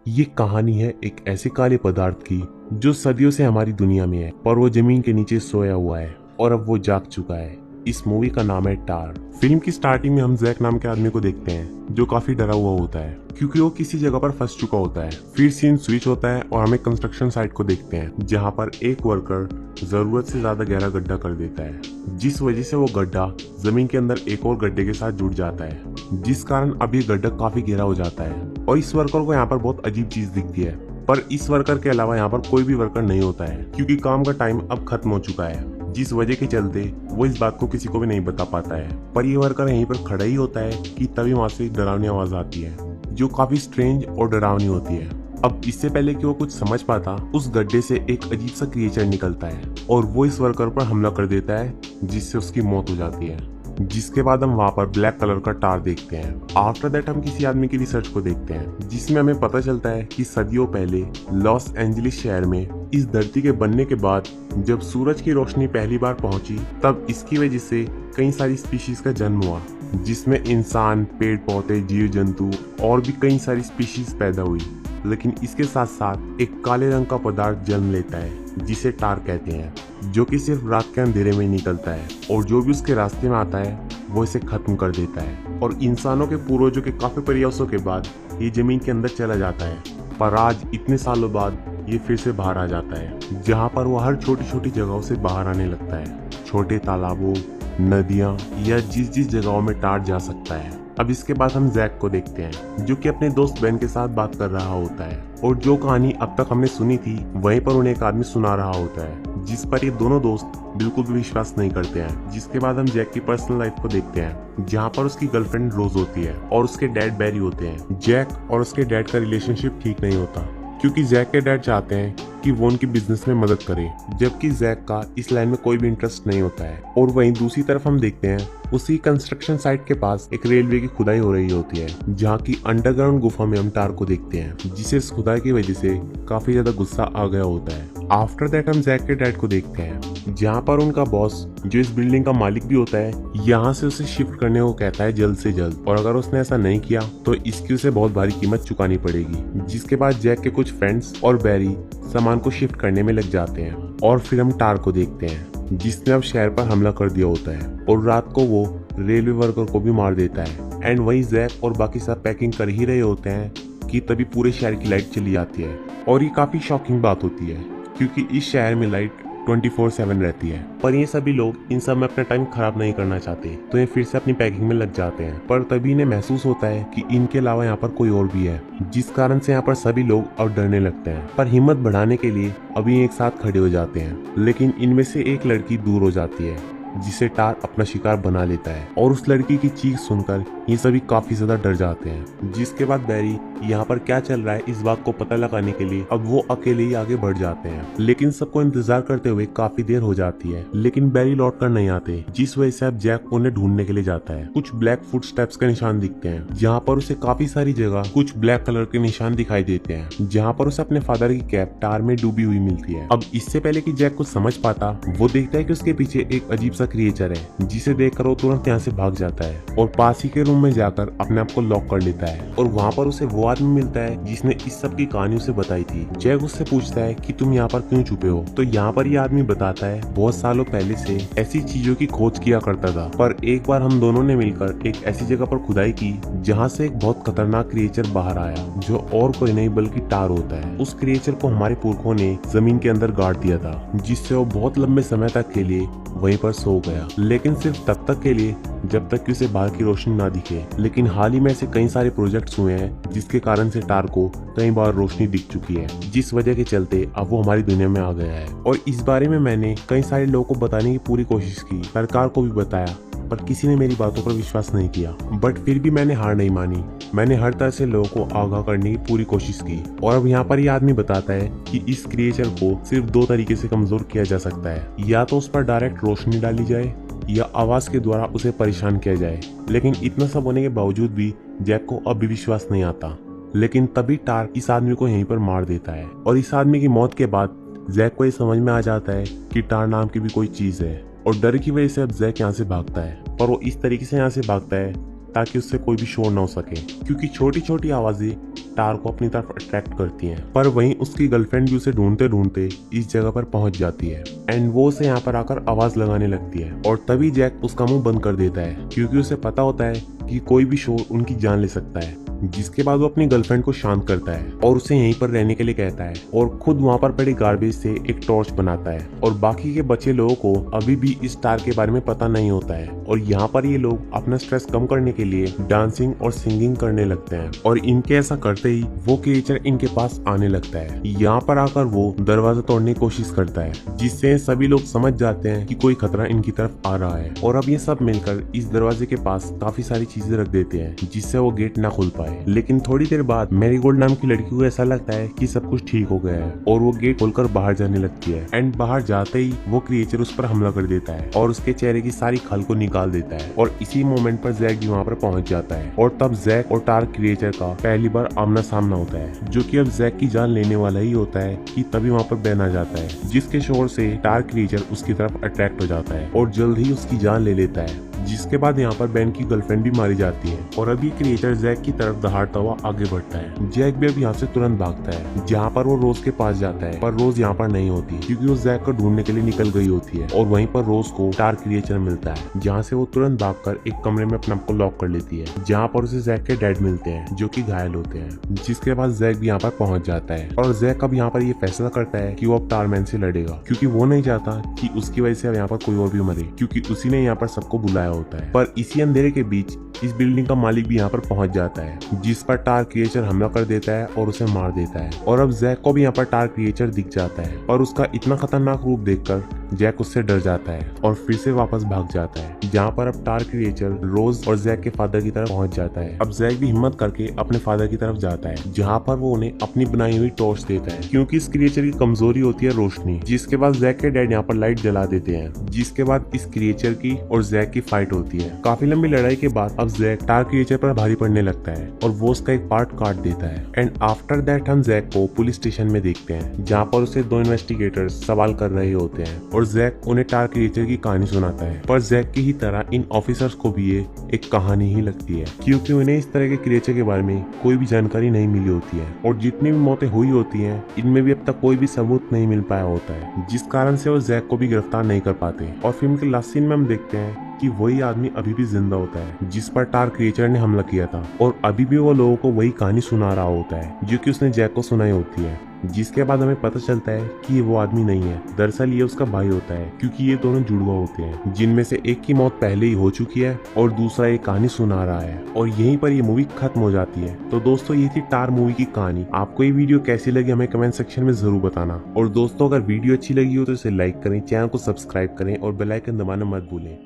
ये कहानी है एक ऐसे काले पदार्थ की जो सदियों से हमारी दुनिया में है, पर वो जमीन के नीचे सोया हुआ है और अब वो जाग चुका है। इस मूवी का नाम है टार। फिल्म की स्टार्टिंग में हम जैक नाम के आदमी को देखते हैं जो काफी डरा हुआ होता है क्योंकि वो किसी जगह पर फंस चुका होता है। फिर सीन स्विच होता है और हमें कंस्ट्रक्शन साइट को देखते हैं जहाँ पर एक वर्कर जरूरत से ज्यादा गहरा गड्ढा कर देता है, जिस वजह से वो गड्ढा जमीन के अंदर एक और गड्ढे के साथ जुड़ जाता है, जिस कारण अब ये गड्ढा काफी गहरा हो जाता है। और इस वर्कर को यहाँ पर बहुत अजीब चीज दिखती है, पर इस वर्कर के अलावा यहाँ पर कोई भी वर्कर नहीं होता है क्योंकि काम का टाइम अब खत्म हो चुका है, जिस वजह के चलते वो इस बात को किसी को भी नहीं बता पाता है। पर ये वर्कर यहीं पर खड़ा ही होता है कि तभी वहां से डरावनी आवाज आती है जो काफी स्ट्रेंज और डरावनी होती है। अब इससे पहले कि वो कुछ समझ पाता, उस गड्ढे से एक अजीब सा क्रिएचर निकलता है और वो इस वर्कर पर हमला कर देता है जिससे उसकी मौत हो जाती है। जिसके बाद हम वहाँ पर ब्लैक कलर का टार देखते हैं। आफ्टर दैट हम किसी आदमी की रिसर्च को देखते हैं जिसमें हमें पता चलता है कि सदियों पहले लॉस एंजलिस शहर में इस धरती के बनने के बाद जब सूरज की रोशनी पहली बार पहुंची, तब इसकी वजह से कई सारी स्पीशीज का जन्म हुआ, जिसमें इंसान, पेड़ पौधे, जीव जंतु और भी कई सारी स्पीशीज पैदा हुई। लेकिन इसके साथ साथ एक काले रंग का पदार्थ जन्म लेता है जिसे टार कहते हैं, जो कि सिर्फ रात के अंधेरे में ही निकलता है और जो भी उसके रास्ते में आता है वो इसे खत्म कर देता है। और इंसानों के पूर्वजों के काफी प्रयासों के बाद ये जमीन के अंदर चला जाता है, पर आज इतने सालों बाद ये फिर से बाहर आ जाता है, जहाँ पर वो हर छोटी छोटी जगहों से बाहर आने लगता है, छोटे तालाबों, नदियाँ या जिस जगहों में टार जा सकता है। अब इसके बाद हम जैक को देखते हैं जो कि अपने दोस्त बेन के साथ बात कर रहा होता है और जो कहानी अब तक हमने सुनी थी वहीं पर उन्हें एक आदमी सुना रहा होता है, जिस पर ये दोनों दोस्त बिल्कुल भी विश्वास नहीं करते हैं। जिसके बाद हम जैक की पर्सनल लाइफ को देखते हैं जहाँ पर उसकी गर्लफ्रेंड रोज होती है और उसके डैड बैरी होते हैं। जैक और उसके डैड का रिलेशनशिप ठीक नहीं होता क्योंकि जैक के डैड चाहते हैं कि वो उनकी बिजनेस में मदद करे, जबकि जैक का इस लाइन में कोई भी इंटरेस्ट नहीं होता है। और वहीं दूसरी तरफ हम देखते हैं उसी कंस्ट्रक्शन साइट के पास एक रेलवे की खुदाई हो रही होती है, जहाँ की अंडरग्राउंड गुफा में हम टार को देखते हैं जिसे इस खुदाई की वजह से काफी ज्यादा गुस्सा आ गया होता है। आफ्टर दैट हम जैक के डैड को देखते हैं जहाँ पर उनका बॉस, जो इस बिल्डिंग का मालिक भी होता है, यहाँ से उसे शिफ्ट करने को कहता है जल्द से जल्द, और अगर उसने ऐसा नहीं किया तो इसकी उसे बहुत भारी कीमत चुकानी पड़ेगी। जिसके बाद जैक के कुछ फ्रेंड्स और बैरी सामान को शिफ्ट करने में लग जाते हैं और फिर हम टार को देखते हैं जिसने अब शहर पर हमला कर दिया होता है और रात को वो रेलवे वर्कर को भी मार देता है। एंड वहीं जैक और बाकी सब पैकिंग कर ही रहे होते हैं कि तभी पूरे शहर की लाइट चली जाती है। और ये काफी शॉकिंग बात होती है क्योंकि इस शहर में लाइट 24/7 रहती है, पर ये सभी लोग इन सब में अपना टाइम खराब नहीं करना चाहते तो ये फिर से अपनी पैकिंग में लग जाते हैं। पर तभी इन्हें महसूस होता है कि इनके अलावा यहाँ पर कोई और भी है, जिस कारण से यहाँ पर सभी लोग अब डरने लगते हैं। पर हिम्मत बढ़ाने के लिए अभी एक साथ खड़े हो जाते हैं, लेकिन इनमें से एक लड़की दूर हो जाती है जिसे टार अपना शिकार बना लेता है और उस लड़की की चीख सुनकर ये सभी काफी ज्यादा डर जाते हैं। जिसके बाद बैरी यहाँ पर क्या चल रहा है इस बात को पता लगाने के लिए अब वो अकेले ही आगे बढ़ जाते हैं, लेकिन सबको इंतजार करते हुए काफी देर हो जाती है, लेकिन बैरी लौट कर नहीं आते, जिस वजह से अब जैक उन्हें ढूंढने के लिए जाता है। कुछ ब्लैक फुटस्टेप्स के निशान दिखते हैं जहाँ पर उसे काफी सारी जगह कुछ ब्लैक कलर के निशान दिखाई देते हैं, जहाँ पर उसे अपने फादर की कैप टार में डूबी हुई मिलती है। अब इससे पहले कि जैक कुछ समझ पाता, वो देखता है कि उसके पीछे एक अजीब सा क्रिएचर है, जिसे देखकर वो तुरंत यहाँ से भाग जाता है और पास ही के रूम में जाकर अपने आप को लॉक कर लेता है। और वहाँ पर उसे वो आदमी मिलता है जिसने इस सब की कहानी उसे बताई थी। जैक उससे पूछता है कि तुम यहाँ पर क्यों छुपे हो, तो यहाँ पर ये आदमी बताता है बहुत सालों पहले से ऐसी चीजों की खोज किया करता था, पर एक बार हम दोनों ने मिलकर एक ऐसी जगह पर खुदाई की जहाँ से एक बहुत खतरनाक क्रिएचर बाहर आया जो और कोई नहीं बल्कि टार होता है। उस क्रिएचर को हमारे पुरखों ने जमीन के अंदर गाड़ दिया था, जिससे वो बहुत लंबे समय तक के लिए वहीं पर सो गया, लेकिन सिर्फ तब तक के लिए जब तक कि उसे बाहर की रोशनी ना दिखे। लेकिन हाल ही में ऐसे कई सारे प्रोजेक्ट्स हुए हैं जिसके कारण से टार को कई बार रोशनी दिख चुकी है, जिस वजह के चलते अब वो हमारी दुनिया में आ गया है। और इस बारे में मैंने कई सारे लोगों को बताने की पूरी कोशिश की, सरकार को भी बताया, पर किसी ने मेरी बातों पर विश्वास नहीं किया। बट फिर भी मैंने हार नहीं मानी, मैंने हर तरह से लोगों को आगाह करने की पूरी कोशिश की। और अब यहाँ पर ये आदमी बताता है कि इस क्रिएचर को सिर्फ दो तरीके से कमजोर किया जा सकता है, या तो उस पर डायरेक्ट रोशनी डाली जाए या आवाज के द्वारा उसे परेशान किया जाए। लेकिन इतना सब होने के बावजूद भी जैक को अब भी विश्वास नहीं आता। लेकिन तभी टार इस आदमी को यहीं पर मार देता है और इस आदमी की मौत के बाद जैक को ये समझ में आ जाता है कि टार नाम की भी कोई चीज है, और डर की वजह से अब जैक यहाँ से भागता है। और वो इस तरीके से यहाँ से भागता है ताकि उससे कोई भी शोर ना हो सके, क्योंकि छोटी छोटी आवाजें टार को अपनी तरफ अट्रैक्ट करती हैं। पर वहीं उसकी गर्लफ्रेंड भी उसे ढूंढते ढूंढते इस जगह पर पहुंच जाती है एंड वो उसे यहाँ पर आकर आवाज लगाने लगती है और तभी जैक उसका मुंह बंद कर देता है क्योंकि उसे पता होता है कि कोई भी शोर उनकी जान ले सकता है। जिसके बाद वो अपनी गर्लफ्रेंड को शांत करता है और उसे यहीं पर रहने के लिए कहता है और खुद वहाँ पर पड़े गार्बेज से एक टॉर्च बनाता है और बाकी के बचे लोगों को अभी भी इस टार के बारे में पता नहीं होता है और यहाँ पर ये लोग अपना स्ट्रेस कम करने के लिए डांसिंग और सिंगिंग करने लगते हैं और इनके ऐसा करते ही वो क्रिएचर इनके पास आने लगता है। यहाँ पर आकर वो दरवाजा तोड़ने की कोशिश करता है जिससे सभी लोग समझ जाते हैं कि कोई खतरा इनकी तरफ आ रहा है और अब ये सब मिलकर इस दरवाजे के पास काफी सारी चीजें रख देते हैं जिससे वो गेट ना खुल पाए। लेकिन थोड़ी देर बाद मैरीगोल्ड नाम की लड़की को ऐसा लगता है कि सब कुछ ठीक हो गया है और वो गेट खोलकर बाहर जाने लगती है एंड बाहर जाते ही वो क्रिएचर उस पर हमला कर देता है और उसके चेहरे की सारी खल को निकाल देता है और इसी मोमेंट पर जैक भी वहाँ पर पहुंच जाता है और तब जैक और टार क्रिएचर का पहली बार आमना सामना होता है जो कि अब जैक की जान लेने वाला ही होता है कि तभी वहाँ पर बैन आ जाता है जिसके शोर से टार क्रिएचर उसकी तरफ अट्रैक्ट हो जाता है और जल्द ही उसकी जान ले लेता है। जिसके बाद यहाँ पर बैन की गर्लफ्रेंड भी मारी जाती है और अभी क्रिएचर जैक की तरफ दहाड़ता हुआ आगे बढ़ता है। जैक भी अब यहाँ से तुरंत भागता है जहाँ पर वो रोज के पास जाता है पर रोज यहाँ पर नहीं होती क्योंकि वो जैक को ढूंढने के लिए निकल गई होती है और वहीं पर रोज को टार क्रिएचर मिलता है जहाँ से वो तुरंत भागकर एक कमरे में अपने आप को लॉक कर लेती है जहाँ पर उसे जैक के डैड मिलते हैं जो कि घायल होते हैं। जिसके बाद जैक भी यहाँ पर पहुंच जाता है और जैक अब यहाँ पर ये फैसला करता है कि वो अब टारमैन से लड़ेगा क्योंकि वो नहीं चाहता कि उसकी वजह से अब यहाँ पर कोई और भी मरे क्योंकि उसी ने यहाँ पर सबको बुलाया होता है। पर इसी अंधेरे के बीच इस बिल्डिंग का मालिक भी यहाँ पर पहुंच जाता है जिस पर टार क्रिएचर हमला कर देता है और उसे मार देता है और अब जैक को भी यहाँ पर टार क्रिएचर दिख जाता है और उसका इतना खतरनाक रूप देखकर जैक उससे डर जाता है और फिर से वापस भाग जाता है जहाँ पर अब टार क्रिएचर रोज और जैक के फादर की तरफ पहुंच जाता है। अब जैक भी हिम्मत करके अपने फादर की तरफ जाता है जहाँ पर वो उन्हें अपनी बनाई हुई टॉर्च देता है क्योंकि इस क्रिएचर की कमजोरी होती है रोशनी। जिसके बाद जैक के डैड यहाँ पर लाइट जला देते हैं जिसके बाद इस क्रिएचर की और जैक की फाइट होती है। काफी लंबी लड़ाई के बाद अब जैक टार क्रिएचर पर भारी पड़ने लगता है और वो उसका एक पार्ट काट देता है एंड आफ्टर दैट हम जैक को पुलिस स्टेशन में देखते हैं जहाँ पर उसे दो इन्वेस्टिगेटर्स सवाल कर रहे होते हैं और जैक उन्हें टार क्रिएचर की कहानी सुनाता है। पर जैक की ही तरह इन ऑफिसर्स को भी ये एक कहानी ही लगती है क्योंकि उन्हें इस तरह के क्रिएचर के बारे में कोई भी जानकारी नहीं मिली होती है और जितनी भी मौतें हुई होती हैं इनमें भी अब तक कोई भी सबूत नहीं मिल पाया होता है जिस कारण से वो जैक को भी गिरफ्तार नहीं कर पाते। और फिल्म के लास्ट सीन में हम देखते हैं कि वही आदमी अभी भी जिंदा होता है जिस पर टार क्रिएचर ने हमला किया था और अभी भी वो लोगों को वही कहानी सुना रहा होता है जो कि उसने जैक को सुनाई होती है। जिसके बाद हमें पता चलता है कि ये वो आदमी नहीं है, दरअसल ये उसका भाई होता है क्योंकि ये दोनों जुड़वा होते हैं जिनमें से एक की मौत पहले ही हो चुकी है और दूसरा एक कहानी सुना रहा है और यहीं पर ये मूवी खत्म हो जाती है। तो दोस्तों ये थी टार मूवी की कहानी। आपको ये वीडियो कैसी लगी हमें कमेंट सेक्शन में जरूर बताना और दोस्तों अगर वीडियो अच्छी लगी हो तो इसे लाइक करें, चैनल को सब्सक्राइब करें और बेल आइकन दबाना मत भूलें।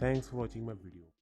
Thanks for watching my video.